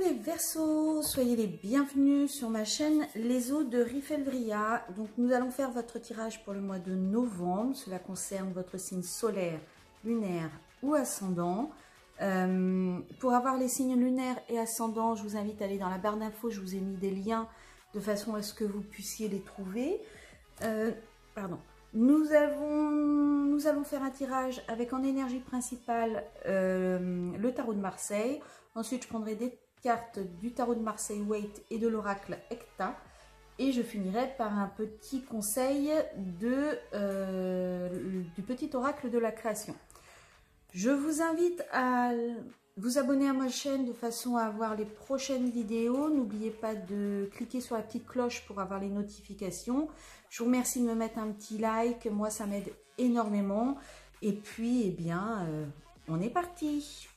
les Verseaux, soyez les bienvenus sur ma chaîne Les Eaux de Rifelvria. Donc nous allons faire votre tirage pour le mois de novembre. Cela concerne votre signe solaire, lunaire ou ascendant. Pour avoir les signes lunaires et ascendants, je vous invite à aller dans la barre d'infos. Je vous ai mis des liens de façon à ce que vous puissiez les trouver. Nous allons faire un tirage avec en énergie principale le tarot de Marseille. Ensuite, je prendrai des cartes du tarot de Marseille Waite et de l'oracle Ecta. Et je finirai par un petit conseil du petit oracle de la création. Je vous invite à vous abonner à ma chaîne de façon à avoir les prochaines vidéos. N'oubliez pas de cliquer sur la petite cloche pour avoir les notifications. Je vous remercie de me mettre un petit like. Moi, ça m'aide énormément. Et puis, eh bien, on est parti.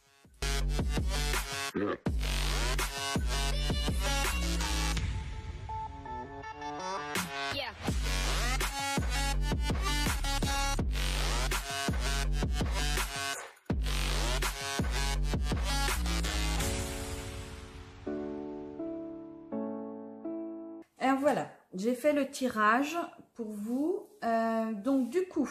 Alors voilà, j'ai fait le tirage pour vous. Donc du coup,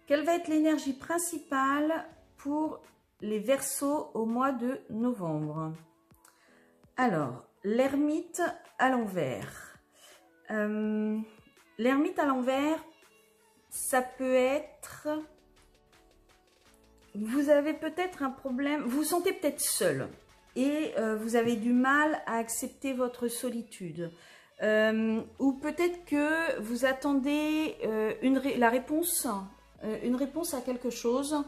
quelle va être l'énergie principale pour les Verseaux au mois de novembre? Alors, l'ermite à l'envers. L'ermite à l'envers, ça peut être... Vous avez peut-être un problème, vous vous sentez peut-être seul et vous avez du mal à accepter votre solitude. Ou peut-être que vous attendez une réponse à quelque chose,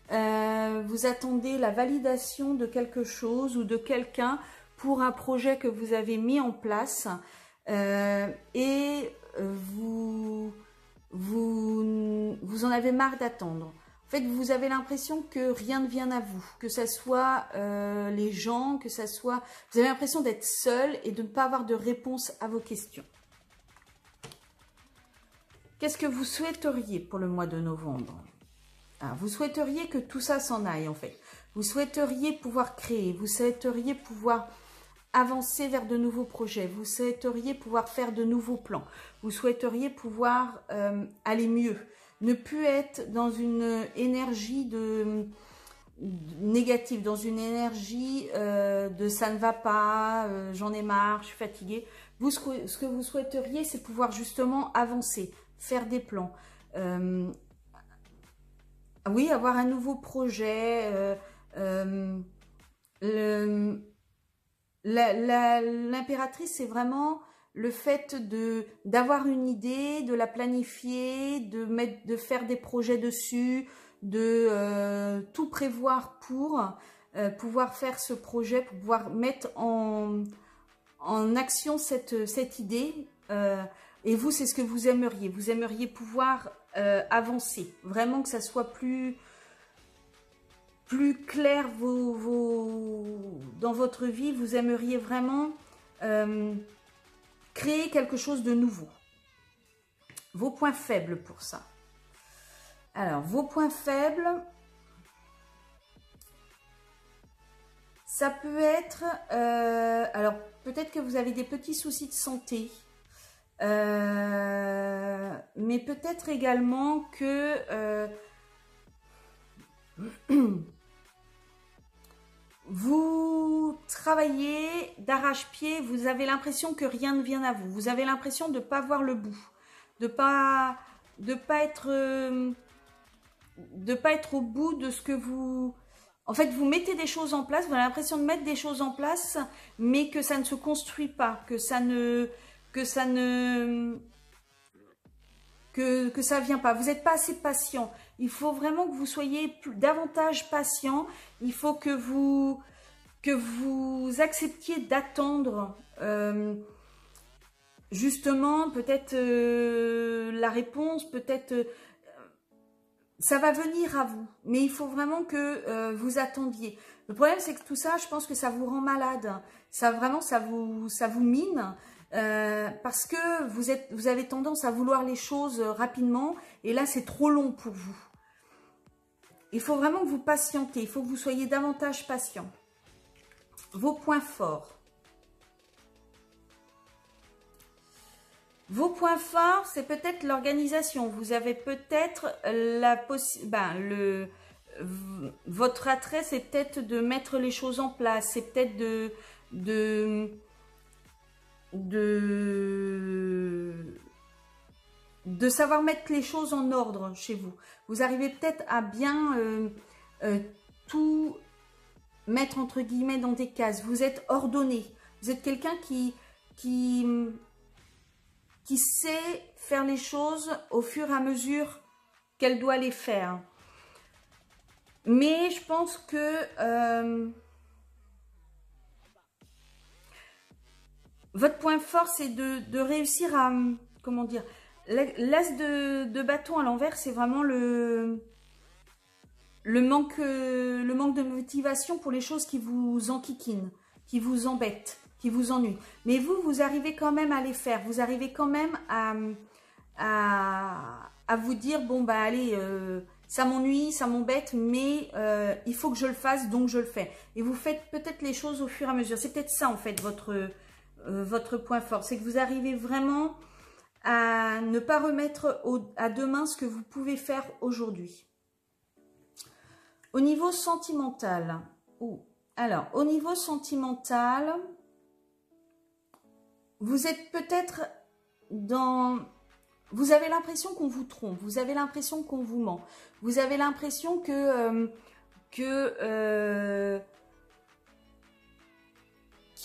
vous attendez la validation de quelque chose ou de quelqu'un pour un projet que vous avez mis en place et vous en avez marre d'attendre. En fait, vous avez l'impression que rien ne vient à vous, que ce soit les gens, que ça soit... Vous avez l'impression d'être seul et de ne pas avoir de réponse à vos questions. Qu'est-ce que vous souhaiteriez pour le mois de novembre? Vous souhaiteriez que tout ça s'en aille, en fait. Vous souhaiteriez pouvoir créer, vous souhaiteriez pouvoir avancer vers de nouveaux projets, vous souhaiteriez pouvoir faire de nouveaux plans, vous souhaiteriez pouvoir aller mieux. Ne plus être dans une énergie négative, dans une énergie de ça ne va pas, j'en ai marre, je suis fatiguée. Vous, ce que vous souhaiteriez, c'est pouvoir justement avancer, faire des plans. Oui, avoir un nouveau projet. L'impératrice, c'est vraiment... le fait d'avoir une idée, de la planifier, de faire des projets dessus, de tout prévoir pour pouvoir faire ce projet, pour pouvoir mettre en action cette idée. Et vous, c'est ce que vous aimeriez. Vous aimeriez pouvoir avancer, vraiment que ça soit plus clair dans votre vie. Vous aimeriez vraiment... créer quelque chose de nouveau. Vos points faibles pour ça. Alors, vos points faibles, ça peut être... alors, peut-être que vous avez des petits soucis de santé. Mais peut-être également que... vous travaillez d'arrache-pied, vous avez l'impression que rien ne vient à vous. Vous avez l'impression de ne pas voir le bout, de pas être au bout de ce que vous... En fait, vous mettez des choses en place, vous avez l'impression de mettre des choses en place, mais que ça ne se construit pas, que ça vient pas. Vous n'êtes pas assez patient. Il faut vraiment que vous soyez davantage patient. Il faut que vous acceptiez d'attendre justement peut-être la réponse, peut-être ça va venir à vous. Mais il faut vraiment que vous attendiez. Le problème, c'est que tout ça, je pense que ça vous rend malade. Ça vraiment, ça vous mine. Parce que vous avez tendance à vouloir les choses rapidement et là c'est trop long pour vous. Il faut vraiment que vous patientez, il faut que vous soyez davantage patient. vos points forts. Vos points forts, c'est peut-être l'organisation. Vous avez peut-être la possibilité, votre attrait, c'est peut-être de mettre les choses en place. C'est peut-être de savoir mettre les choses en ordre chez vous. Vous arrivez peut-être à bien tout mettre entre guillemets dans des cases. Vous êtes ordonné. Vous êtes quelqu'un qui sait faire les choses au fur et à mesure qu'elle doit les faire. Mais je pense que votre point fort, c'est de réussir à, comment dire, l'as de bâton à l'envers, c'est vraiment le manque de motivation pour les choses qui vous enquiquinent, qui vous embêtent, qui vous ennuient. Mais vous arrivez quand même à les faire. Vous arrivez quand même à vous dire, bon, bah allez, ça m'ennuie, ça m'embête, mais il faut que je le fasse, donc je le fais. Et vous faites peut-être les choses au fur et à mesure. C'est peut-être ça, en fait, votre point fort. C'est que vous arrivez vraiment à ne pas remettre à demain ce que vous pouvez faire aujourd'hui. Au niveau sentimental, alors, au niveau sentimental, vous êtes peut-être dans... Vous avez l'impression qu'on vous trompe, vous avez l'impression qu'on vous ment, vous avez l'impression qu'il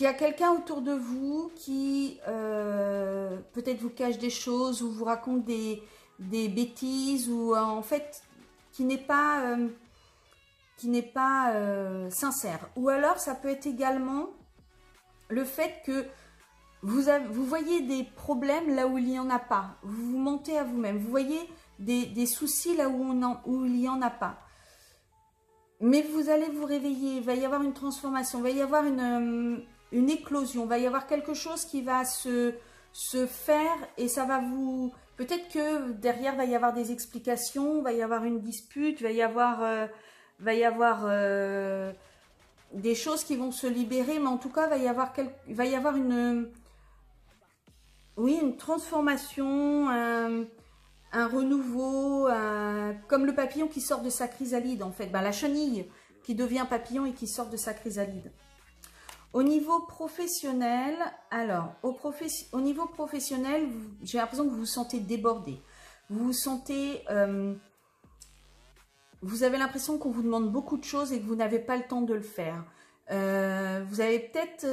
y a quelqu'un autour de vous qui peut-être vous cache des choses ou vous raconte des bêtises ou en fait qui n'est pas sincère. Ou alors ça peut être également le fait que vous voyez des problèmes là où il n'y en a pas. Vous vous mentez à vous-même. Vous voyez des soucis là où il n'y en a pas. Mais vous allez vous réveiller. Il va y avoir une transformation. Il va y avoir une éclosion. Il va y avoir quelque chose qui va se faire et ça va vous... Peut-être que derrière, il va y avoir des explications. Il va y avoir une dispute. Il va y avoir... des choses qui vont se libérer. Mais en tout cas, il va y avoir une... Oui, une transformation, un renouveau, comme le papillon qui sort de sa chrysalide en fait. Ben, la chenille qui devient papillon et qui sort de sa chrysalide. Au niveau professionnel, alors, au niveau professionnel, j'ai l'impression que vous vous sentez débordé. Vous vous sentez... vous avez l'impression qu'on vous demande beaucoup de choses et que vous n'avez pas le temps de le faire. Vous avez peut-être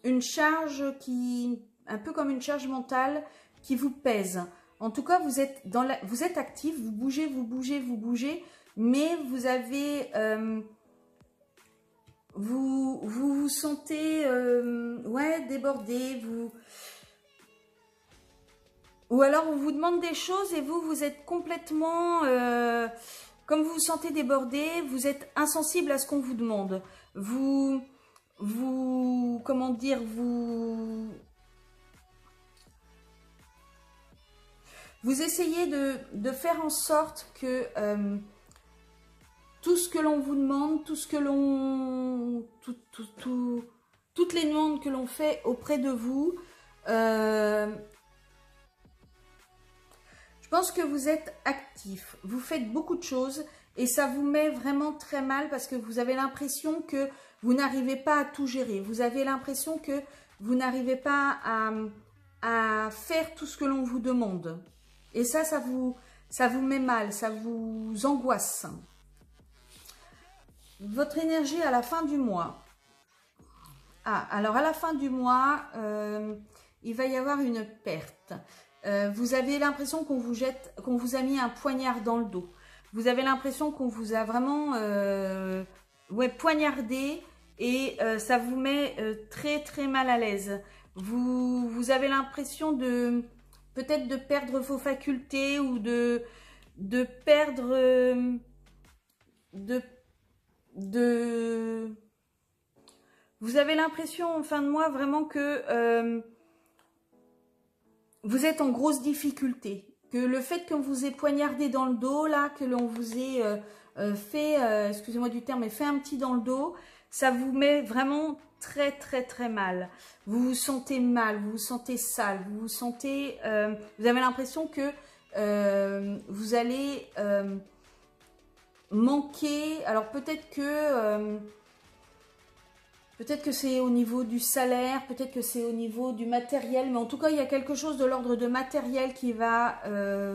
une charge qui... un peu comme une charge mentale qui vous pèse. En tout cas, vous êtes actif, vous bougez, mais vous avez... vous sentez ouais, débordé, ou alors on vous demande des choses et vous êtes complètement... comme vous vous sentez débordé, vous êtes insensible à ce qu'on vous demande. Comment dire, vous essayez de faire en sorte que tout ce que l'on vous demande, tout ce que l'on... toutes les demandes que l'on fait auprès de vous, je pense que vous êtes actif, vous faites beaucoup de choses et ça vous met vraiment très mal parce que vous avez l'impression que vous n'arrivez pas à tout gérer. Vous avez l'impression que vous n'arrivez pas à faire tout ce que l'on vous demande. Et ça vous met mal, ça vous angoisse. Votre énergie à la fin du mois. Ah, alors à la fin du mois, il va y avoir une perte. Vous avez l'impression qu'on vous a mis un poignard dans le dos. Vous avez l'impression qu'on vous a vraiment poignardé et ça vous met très très mal à l'aise. Vous avez l'impression de peut-être de perdre vos facultés ou de perdre vous avez l'impression en fin de mois vraiment que vous êtes en grosse difficulté, que le fait qu'on vous ait poignardé dans le dos, là, que l'on vous ait fait, excusez-moi du terme, mais fait un petit dans le dos, ça vous met vraiment très très très mal. Vous vous sentez mal, vous vous sentez sale, vous vous sentez, vous avez l'impression que vous allez manquer. Alors peut-être que c'est au niveau du salaire, peut-être que c'est au niveau du matériel, mais en tout cas il y a quelque chose de l'ordre de matériel qui va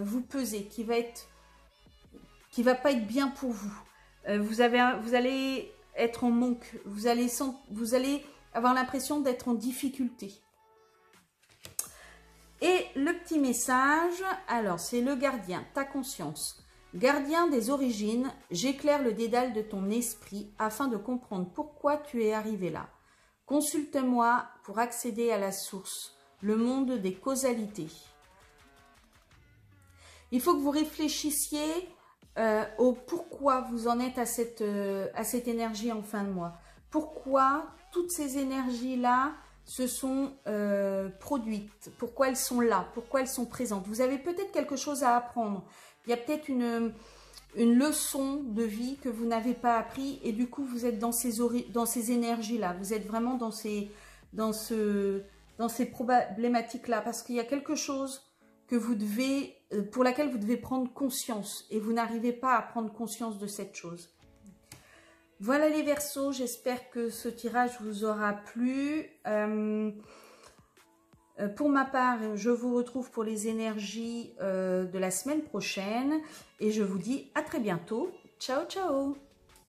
vous peser, qui va pas être bien pour vous. Vous allez être en manque, vous allez avoir l'impression d'être en difficulté. Et le petit message, alors c'est le gardien, ta conscience. Gardien des origines, j'éclaire le dédale de ton esprit afin de comprendre pourquoi tu es arrivé là. Consulte-moi pour accéder à la source, le monde des causalités. Il faut que vous réfléchissiez au pourquoi vous en êtes à cette énergie en fin de mois. Pourquoi toutes ces énergies-là se sont produites, pourquoi elles sont là, pourquoi elles sont présentes. Vous avez peut-être quelque chose à apprendre. Il y a peut-être une leçon de vie que vous n'avez pas appris et du coup vous êtes dans ces énergies-là. Vous êtes vraiment dans ces problématiques-là parce qu'il y a quelque chose que pour laquelle vous devez prendre conscience et vous n'arrivez pas à prendre conscience de cette chose. Voilà les Verseaux, j'espère que ce tirage vous aura plu. Pour ma part, je vous retrouve pour les énergies de la semaine prochaine et je vous dis à très bientôt. Ciao, ciao!